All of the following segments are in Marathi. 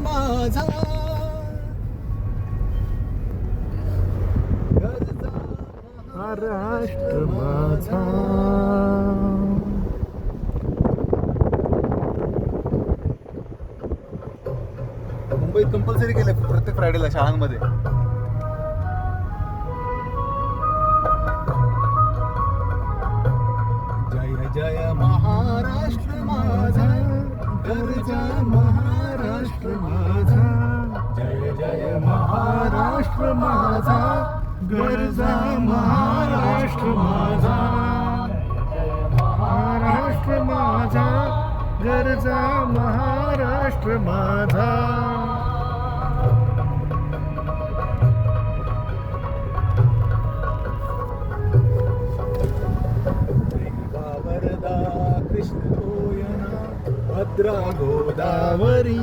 माझा महाराष्ट्र माझा. मुंबईत कंपल्सरी केलं प्रत्येक फ्रायडेला शाळांमध्ये. जय जय महाराष्ट्र माझा गरजा महाराष्ट्र माझा. जय जय महाराष्ट्र माझा गरजा महाराष्ट्र माझा. महाराष्ट्र माझा गरजा महाराष्ट्र माझा. वरदा कृष्ण कोयना भद्रा गोदावरी.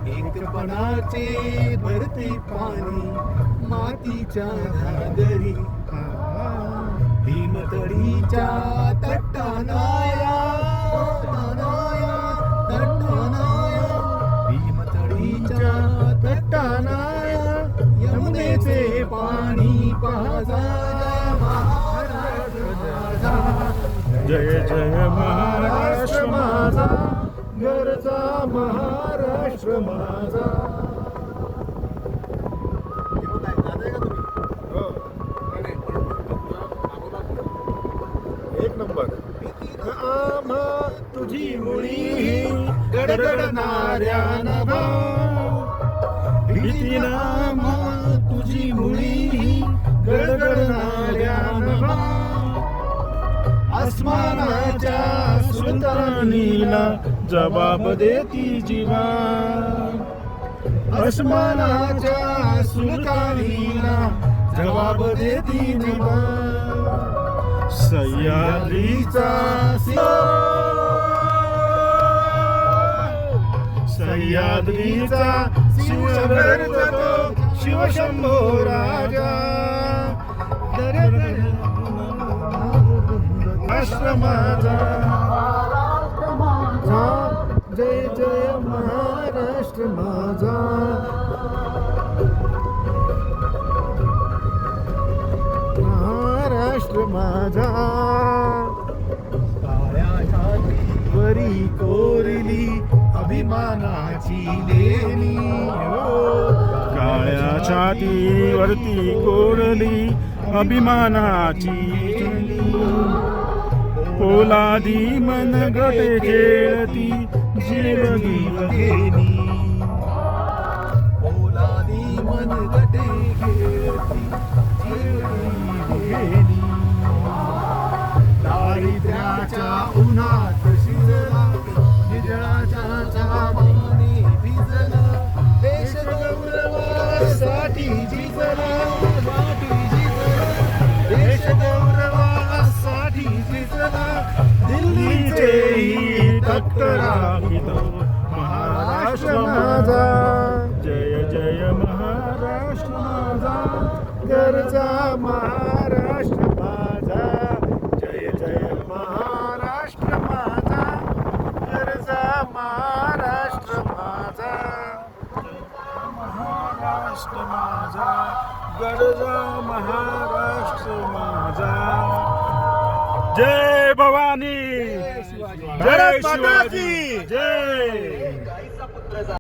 एकपणाचे भरते पाणी मातीच्या घागरी. भीमतडीच्या तट्टानाया भीमतडीच्या तट्टानाया यमुनेचे पाणी पाजा. जय जय महाराष्ट्र माझा गरजा महाराष्ट्र माझा. एक नंबर. आम्हा तुझी मुळी गडगडणाऱ्या नभा. भीती नामा तुझी मुळी गडगडणाऱ्या नभा. आसमानाच्या सुलतानीला जबाब देती जीवा. आसमानाच्या सुलतानीला जबाब देती जीवा. सह्याद्रीचा सह्याद्रीचा शिवगर्जतो शिवशंभो राजा. राष्ट्र माझा जय जय महाराष्ट्र माझा. महाराष्ट्र माझा. काळ्या छातीवरी कोरली अभिमानाची लेणी. काळ्या छातीवरती कोरली अभिमानाची पोलादी मनगटे खेळती जीवगी घेणी. पोलादी मनगटे खेळती जीवगी घेणी. दारिद्र्याच्या उन्हात शिजला निजळाच्या चामाने भिजला. देश गौरवासाठी झिजला देश गौरवासाठी झिजला. दिल्लीचेही तख्त राखितो महाराष्ट्र माझा. जय जय महाराष्ट्र माझा गरजा महाराष्ट्र माझा. जय जय महाराष्ट्र माझा गरजा महाराष्ट्र माझा. महाराष्ट्र माझा गरजा महाराष्ट्र माझा. जय भवानी. जय शिवाजी. जय शिवाजी. जय.